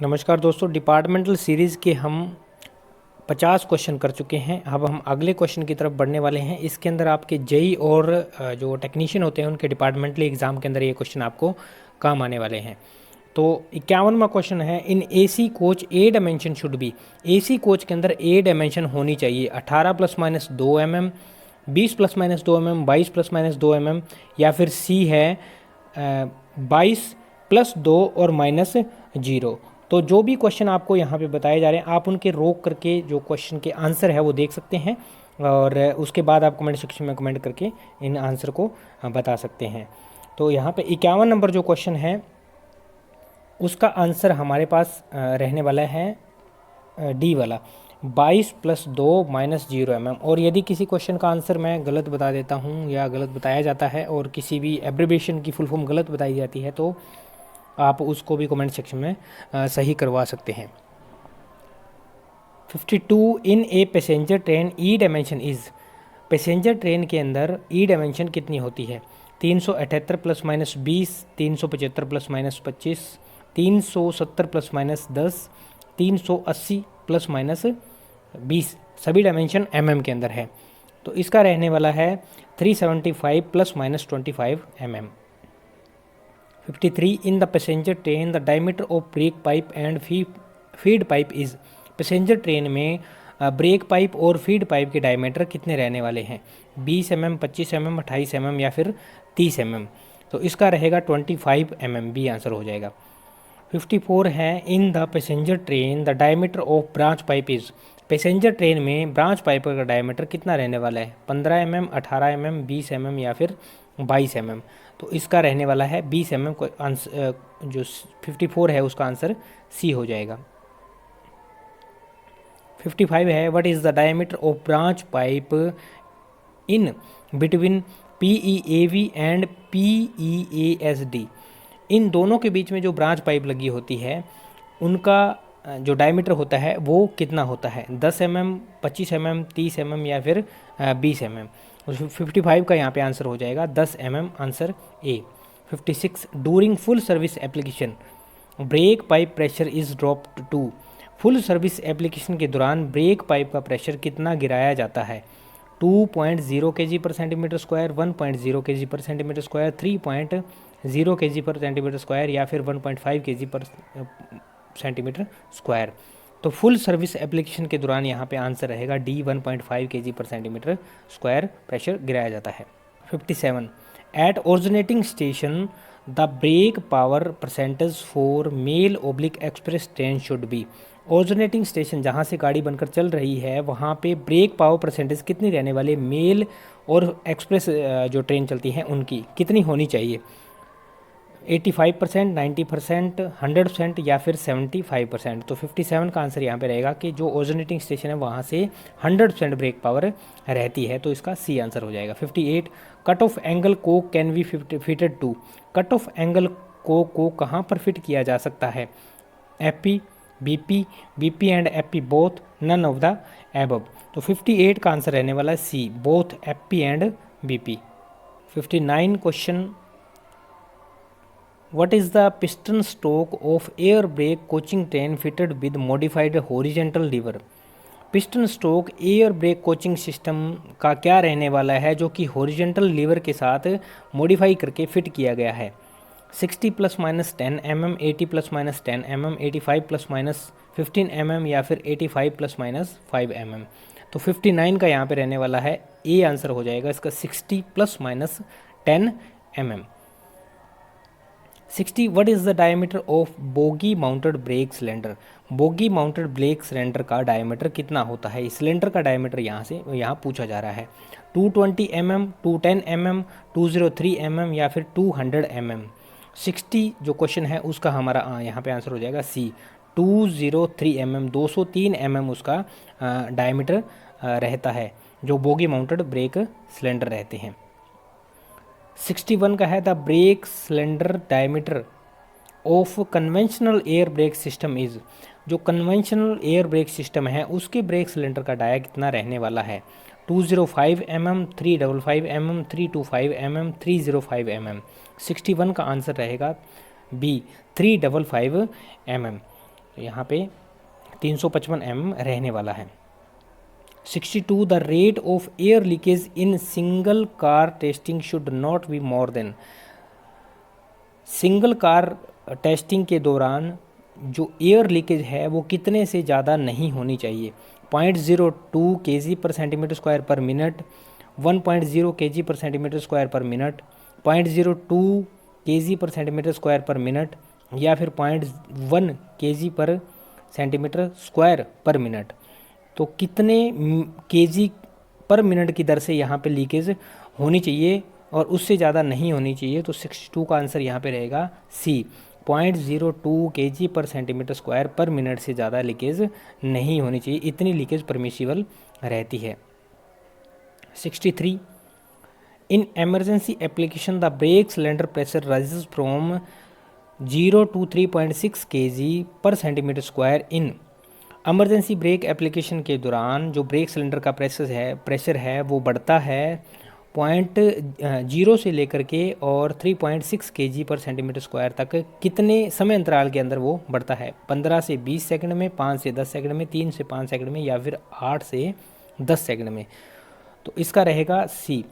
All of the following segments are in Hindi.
नमस्कार दोस्तों, डिपार्टमेंटल सीरीज़ के हम 50 क्वेश्चन कर चुके हैं। अब हम अगले क्वेश्चन की तरफ बढ़ने वाले हैं। इसके अंदर आपके जेई और जो टेक्नीशियन होते हैं उनके डिपार्टमेंटल एग्ज़ाम के अंदर ये क्वेश्चन आपको काम आने वाले हैं। तो 51वां क्वेश्चन है, in AC coach A dimension should be. AC coach के अंदर ए डायमेंशन होनी चाहिए 18 ± 2 mm, 20 ± 2 mm, 22 ± 2 mm, या फिर सी है 22 + 2 और -0। तो जो भी क्वेश्चन आपको यहाँ पे बताए जा रहे हैं, आप उनके रोक करके जो क्वेश्चन के आंसर है वो देख सकते हैं, और उसके बाद आप कमेंट सेक्शन में कमेंट करके इन आंसर को बता सकते हैं। तो यहाँ पे 51 नंबर जो क्वेश्चन है उसका आंसर हमारे पास रहने वाला है डी वाला, 22 + 2 -0 mm। और यदि किसी क्वेश्चन का आंसर मैं गलत बता देता हूँ या गलत बताया जाता है और किसी भी एब्रिविएशन की फुल फॉर्म गलत बताई जाती है तो आप उसको भी कमेंट सेक्शन में सही करवा सकते हैं। 52, in a passenger train E dimension is. Passenger train के अंदर ई डायमेंशन कितनी होती है? 378 ± 20, 375 ± 25, 370 ± 10, 380 ± 20। सभी डायमेंशन mm के अंदर है, तो इसका रहने वाला है 375 ± 25 mm। 53, in the passenger train the diameter of break pipe and feed pipe is. Passenger train में ब्रेक पाइप और फीड पाइप के डायमीटर कितने रहने वाले हैं? 20 mm, 25 mm, 28 mm या फिर 30 mm। तो इसका रहेगा 25 mm, बी आंसर हो जाएगा। 54 है, in the passenger train the diameter of branch pipe is. Passenger train में ब्रांच पाइप का डायमीटर कितना रहने वाला है? 15 mm, 18 mm, 20 mm या फिर 22 mm। तो इसका रहने वाला है 20 mm को आंसर, जो 54 है उसका आंसर सी हो जाएगा। 55 है, what is the diameter of branch pipe in between PEAV and PEASD। इन दोनों के बीच में जो ब्रांच पाइप लगी होती है उनका जो डायमीटर होता है वो कितना होता है? 10 mm, 25 mm, 30 mm या फिर 20 mm। 55 का यहाँ पे आंसर हो जाएगा 10 mm, answer A. 56, during full service application brake pipe pressure is dropped to. Full service application के दौरान ब्रेक पाइप का प्रेशर कितना गिराया जाता है? 2.0 kg/cm², 1.0 kg/cm², 3.0 kg/cm² या फिर 1.5 kg/cm²। तो फुल सर्विस एप्लीकेशन के दौरान यहाँ पे आंसर रहेगा डी, 1.5 kg/cm² प्रेशर गिराया जाता है। 57, at originating station the brake power percentage for mail / express train should be. Originating station जहाँ से गाड़ी बनकर चल रही है वहाँ पे ब्रेक पावर परसेंटेज कितनी रहने वाली? मेल और एक्सप्रेस जो ट्रेन चलती हैं उनकी कितनी होनी चाहिए? 85%, 90%, 100% या फिर 75%। तो 57 का आंसर यहाँ पे रहेगा कि जो ओरिजिनेटिंग स्टेशन है वहाँ से 100% ब्रेक पावर रहती है, तो इसका सी आंसर हो जाएगा। 58, कट ऑफ एंगल को can be fitted to. Cut off angle को कहाँ पर फिट किया जा सकता है? AP, BP and AP both, none of the above. तो 58 का आंसर रहने वाला है C, both AP and BP. 59 question, what is the piston stroke of air brake coaching train fitted with modified horizontal lever। Piston stroke air brake coaching system का क्या रहने वाला है जो कि हॉरिजेंटल लीवर के साथ मॉडिफाई करके फिट किया गया है? 60 ± 10 mm, 80 ± 10 mm, 85 ± 15 mm या फिर 85 ± 5 mm। तो 59 का यहाँ पे रहने वाला है ए आंसर हो जाएगा इसका, 60 ± 10 mm। 60, what is the diameter of bogie mounted brake cylinder. Bogie mounted brake cylinder का डायमीटर कितना होता है? इस सिलेंडर का डायमीटर यहाँ पूछा जा रहा है। 220 mm, 210 mm, 203 mm या फिर 200 mm। 60 जो क्वेश्चन है उसका हमारा यहाँ पे आंसर हो जाएगा सी, 203 mm, 203 mm उसका डायमीटर रहता है जो बोगी माउंटेड ब्रेक सिलेंडर रहते हैं। 61 का है, the brake cylinder diameter of conventional air brake system is. जो कन्वेंशनल एयर ब्रेक सिस्टम है उसके ब्रेक सिलेंडर का डाया कितना रहने वाला है? 205 mm, 355 mm, 325 mm, 305 mm। 61 का आंसर रहेगा बी, 355 mm। तो यहाँ पे 355 mm रहने वाला है। 62 the rate of air leakage in single car testing should not be more than. Single car testing के दौरान जो एयर लीकेज है वो कितने से ज़्यादा नहीं होनी चाहिए। 0.02 kg पर सेंटीमीटर स्क्वायर पर मिनट, 1.0 kg पर सेंटीमीटर स्क्वायर पर मिनट, 0.02 kg पर सेंटीमीटर स्क्वायर पर मिनट, या फिर 0.1 kg पर सेंटीमीटर स्क्वायर पर मिनट। तो कितने केजी पर मिनट की दर से यहाँ पे लीकेज होनी चाहिए और उससे ज़्यादा नहीं होनी चाहिए। तो 62 का आंसर यहाँ पे रहेगा सी, 0.02 kg पर सेंटीमीटर स्क्वायर पर मिनट से ज़्यादा लीकेज नहीं होनी चाहिए, इतनी लीकेज परमिसिबल रहती है। 63 in emergency application the brake cylinder pressure rises from 0 to 3.6 kg पर सेंटीमीटर स्क्वायर इन। इमरजेंसी ब्रेक एप्लीकेशन के दौरान जो ब्रेक सिलेंडर का प्रेशर है वो बढ़ता है 0 से लेकर के और 3.6 kg पर सेंटीमीटर स्क्वायर तक कितने समय अंतराल के अंदर वो बढ़ता है। 15 से 20 सेकंड में, 5 से 10 सेकंड में, 3 से 5 सेकंड में, या फिर 8 से 10 सेकंड में। तो इसका रहेगा सी,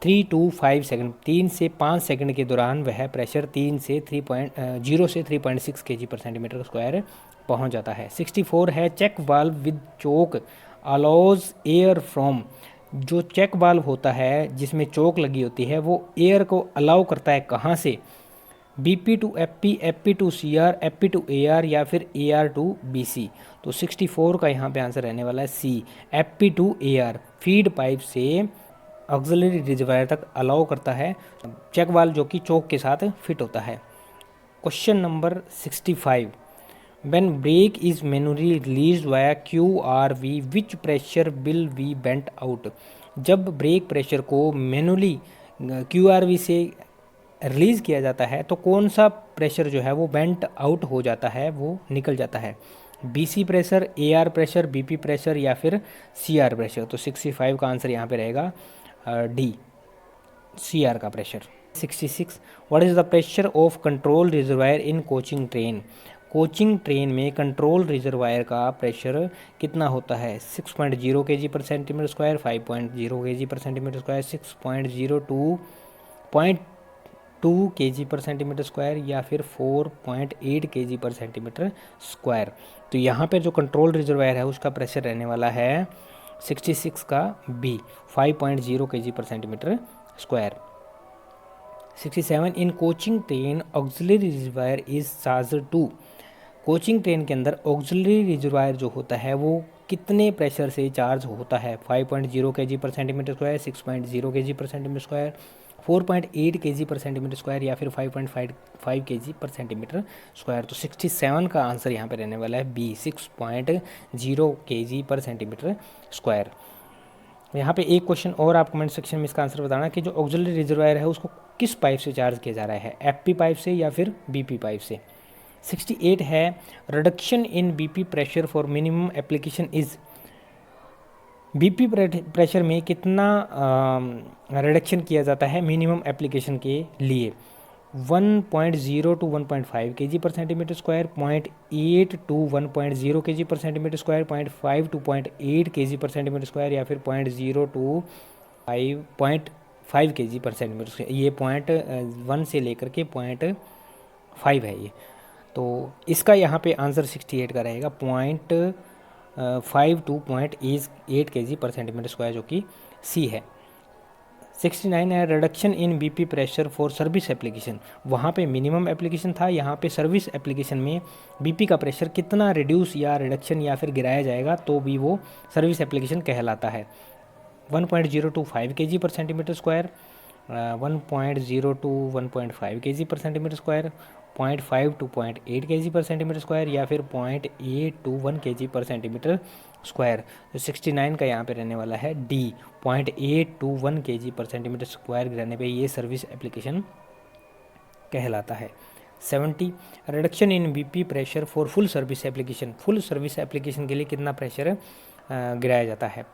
3 to 5 सेकंड, 3 से 5 सेकंड के दौरान वह प्रेशर 0 से 3.6 kg पर सेंटीमीटर स्क्वायर पहुंच जाता है। 64 है check valve with choke allows air from. जो चेक वाल्व होता है जिसमें चोक लगी होती है वो एयर को अलाउ करता है कहाँ से। BP to FP, FP to CR, FP to AR, या फिर AR टू BC। तो 64 का यहाँ पे आंसर रहने वाला है C, FP to AR। Feed pipe से ऑक्सिलरी रिजर्वायर तक अलाउ करता है चेक वाल्व जो कि चोक के साथ फिट होता है। Question number 65 When brake is manually released via QRV, which pressure will be bent out? जब ब्रेक प्रेशर को मैनुअली QRV से रिलीज़ किया जाता है तो कौन सा प्रेशर जो है वो बेंट आउट हो जाता है, वो निकल जाता है। BC pressure, AR pressure, BP pressure, या फिर CR प्रेशर। तो 65 का आंसर यहाँ पे रहेगा डी, CR का pressure. 66 what is the pressure of control reservoir in coaching train. Coaching train में कंट्रोल रिजर्वायर का प्रेशर कितना होता है। 6.0 kg पर सेंटीमीटर स्क्वायर, 5.0 kg पर सेंटीमीटर स्क्वायर, 6.02 kg पर सेंटीमीटर स्क्वायर, या फिर 4.8 kg पर सेंटीमीटर स्क्वायर। तो यहाँ पर जो कंट्रोल रिजर्वायर है उसका प्रेशर रहने वाला है 66 का बी, 5.0 kg पर centimetre square. 67 in coaching train auxiliary reservoir is charge to. Coaching train के अंदर ऑक्सिलरी रिजर्वायर जो होता है वो कितने प्रेशर से चार्ज होता है। 5.0 kg पर सेंटीमीटर स्क्वायर, 6.0 kg पर सेंटीमीटर स्क्वायर, 4.8 kg पर सेंटीमीटर स्क्वायर, या फिर 5.5 kg पर सेंटीमीटर स्क्वायर। तो 67 का आंसर यहाँ पे रहने वाला है बी, 6.0 kg पर सेंटीमीटर स्क्वायर। यहाँ पे एक क्वेश्चन और आप कमेंट सेक्शन में इसका आंसर बताना कि जो ऑक्सिलरी रिजर्वायर है उसको किस पाइप से चार्ज किया जा रहा है, FP पाइप से या फिर BP पाइप से। 68 है reduction in BP pressure for minimum application is. BP pressure में कितना रिडक्शन किया जाता है मिनिमम एप्लीकेशन के लिए। 1.0 to 1.5 kg पर सेंटीमीटर स्क्वायर, 0.8 to 1.0 kg पर सेंटीमीटर स्क्वायर, 0.5 to 0.8 kg पर सेंटीमीटर स्क्वायर, या फिर 0.0 to 5.5 kg पर सेंटीमीटर स्क्वायर। ये 0.1 से लेकर के 0.5 है ये। तो इसका यहाँ पे आंसर 68 का रहेगा, 0.5 to 0.8 kg पर सेंटीमीटर स्क्वायर, जो कि सी है। 69 है reduction in BP pressure for service application. वहाँ पे मिनिमम एप्लीकेशन था, यहाँ पे सर्विस एप्लीकेशन में BP का प्रेशर कितना रिड्यूस या रिडक्शन या फिर गिराया जाएगा तो भी वो सर्विस एप्लीकेशन कहलाता है। 1.0 to 5 kg पर सेंटीमीटर स्क्वायर, 1.0 to 1.5 kg पर सेंटीमीटर स्क्वायर, 0.5 to 0.8 kg पर सेंटीमीटर स्क्वायर, या फिर 0.8 to 1 kg पर सेंटीमीटर स्क्वायर। तो 69 का यहाँ पे रहने वाला है डी, 0.8 to 1 kg पर सेंटीमीटर स्क्वायर गिराने पे ये सर्विस एप्लीकेशन कहलाता है। 70 reduction in BP pressure for full service application. Full service application के लिए कितना प्रेशर गिराया जाता है।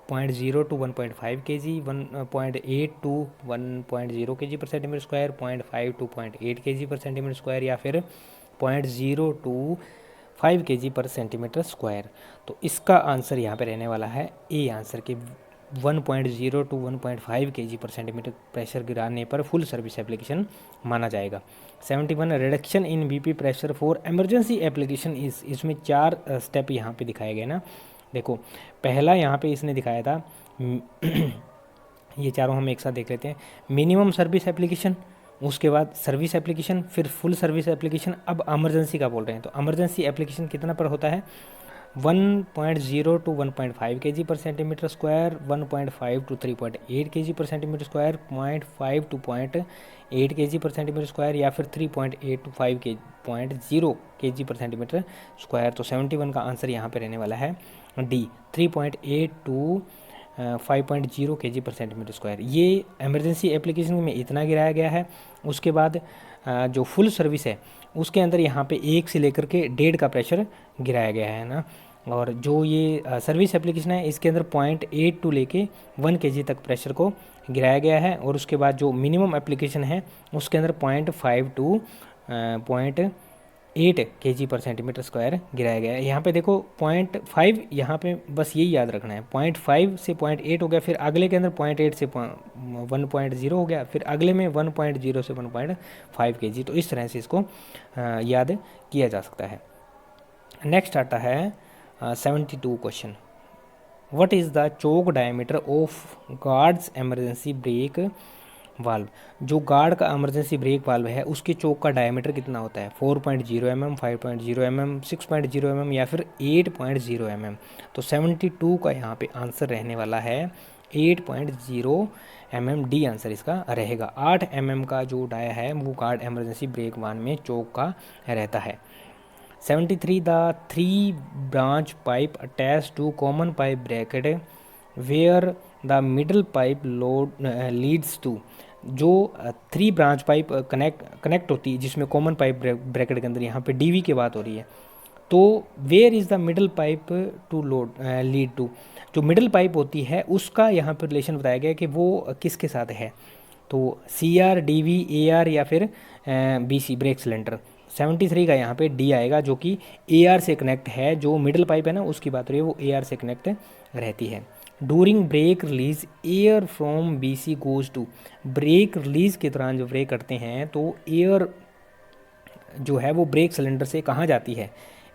1.0 to 1.5 kg, 1.8 to 1.0 kg पर सेंटीमीटर स्क्वायर, 0.5 to 0.8 kg पर सेंटीमीटर स्क्वायर, या फिर 0.025 kg पर सेंटीमीटर स्क्वायर। तो इसका आंसर यहाँ पे रहने वाला है ए आंसर के 1.0 to 1.5 kg पर सेंटीमीटर प्रेशर गिराने पर फुल सर्विस एप्लीकेशन माना जाएगा। 71 reduction in BP pressure for emergency application इस, इसमें 4 स्टेप यहाँ पे दिखाए गए ना। देखो पहला यहाँ पे इसने दिखाया था ये चारों हम एक साथ देख लेते हैं। मिनिमम सर्विस एप्लीकेशन, उसके बाद सर्विस एप्लीकेशन, फिर फुल सर्विस एप्लीकेशन, अब इमरजेंसी का बोल रहे हैं। तो इमरजेंसी एप्लीकेशन कितना पर होता है 1.0 to 1.5 kg पर सेंटीमीटर स्क्वायर, 1.5 to 3.8 kg पर सेंटीमीटर स्क्वायर, 0.5 to 0.8 kg पर सेंटीमीटर स्क्वायर, या फिर 3.8 to 5.0 kg पर सेंटीमीटर स्क्वायर। तो 71 का आंसर यहाँ पे रहने वाला है डी 3.8 to 5.0 kg पर सेंटीमीटर स्क्वायर। ये इमरजेंसी एप्लीकेशन में इतना गिराया गया है। उसके बाद जो फुल सर्विस है उसके अंदर यहाँ पे 1 से लेकर के 1.5 का प्रेशर गिराया गया है ना। और जो ये सर्विस एप्लीकेशन है इसके अंदर 0.8 टू लेके 1 kg तक प्रेशर को गिराया गया है। और उसके बाद जो मिनिमम एप्लीकेशन है उसके अंदर 0.5 टू 0.8 kg पर सेंटीमीटर स्क्वायर गिराया गया है। यहाँ पे देखो 0.5, यहाँ पे बस यही याद रखना है 0.5 से 0.8 हो गया, फिर अगले के अंदर 0.8 से 1.0 हो गया, फिर अगले में 1.0 से 1.5 kg। तो इस तरह से इसको याद किया जा सकता है। नेक्स्ट आता है 72 question. What is the choke diameter of guards emergency brake valve. जो गार्ड का इमरजेंसी ब्रेक वाल्व है उसके चोक का डायमीटर कितना होता है 4.0 mm, 5.0 mm, 6.0 mm या फिर 8.0 mm। तो 72 का यहाँ पे आंसर रहने वाला है 8.0 mm। डी आंसर इसका रहेगा। 8 mm का जो डाया है वो गार्ड इमरजेंसी ब्रेक वाल्व में चोक का रहता है। 73 the 3 branch pipe attach to common pipe bracket where the middle pipe load leads to. जो 3 ब्रांच पाइप कनेक्ट होती है जिसमें कॉमन पाइप ब्रैकेट के अंदर यहाँ पे डीवी की बात हो रही है। तो where is the middle pipe to load lead to. जो मिडल पाइप होती है उसका यहाँ पर रिलेशन बताया गया कि वो किसके साथ है। तो CR, DV, AR या फिर BC ब्रेक सिलेंडर। 73 का यहाँ पे डी आएगा जो कि AR से कनेक्ट है। जो मिडल पाइप है ना उसकी बात हो रही है वो AR से कनेक्ट रहती है। During brake release air from BC goes to. Brake release के दौरान जो ब्रेक करते हैं तो एयर जो है वो ब्रेक सिलेंडर से कहाँ जाती है,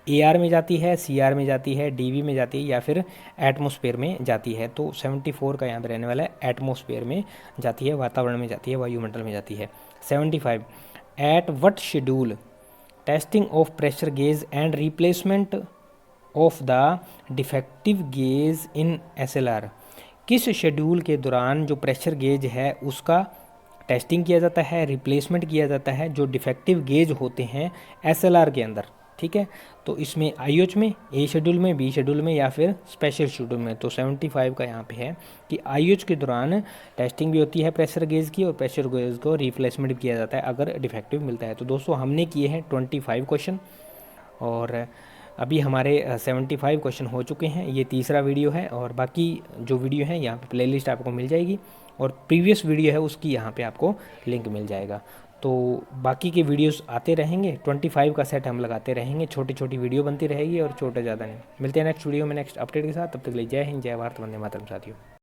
AR में जाती है, CR में जाती है, DV में जाती है या फिर एटमॉस्फेयर में जाती है। तो 74 का यहाँ पे रहने वाला है एटमॉस्फेयर में जाती है, वातावरण में जाती है, वायुमंडल में जाती है। 75 at what schedule testing of pressure gauge and replacement of the defective gauge in SLR। किस शेड्यूल के दौरान जो प्रेशर गेज है उसका टेस्टिंग किया जाता है, रिप्लेसमेंट किया जाता है जो डिफेक्टिव गेज होते हैं SLR के अंदर। ठीक है, तो इसमें IOH में, A शेड्यूल में, B शेड्यूल में या फिर स्पेशल शेड्यूल में। तो 75 का यहाँ पे है कि IOH के दौरान टेस्टिंग भी होती है प्रेशर गेज की और प्रेशर गेज को रिप्लेसमेंट भी किया जाता है अगर डिफेक्टिव मिलता है। तो दोस्तों हमने किए हैं 25 क्वेश्चन और अभी हमारे 75 क्वेश्चन हो चुके हैं। ये तीसरा वीडियो है और बाकी जो वीडियो है यहाँ पे प्लेलिस्ट आपको मिल जाएगी और प्रीवियस वीडियो है उसकी यहाँ पे आपको लिंक मिल जाएगा। तो बाकी के वीडियोस आते रहेंगे, 25 का सेट हम लगाते रहेंगे, छोटी छोटी वीडियो बनती रहेगी और छोटे ज़्यादा नहीं। मिलते हैं नेक्स्ट वीडियो में नेक्स्ट अपडेट के साथ। तब तक के लिए जय हिंद, जय भारत, वंदे मातरम साथियों।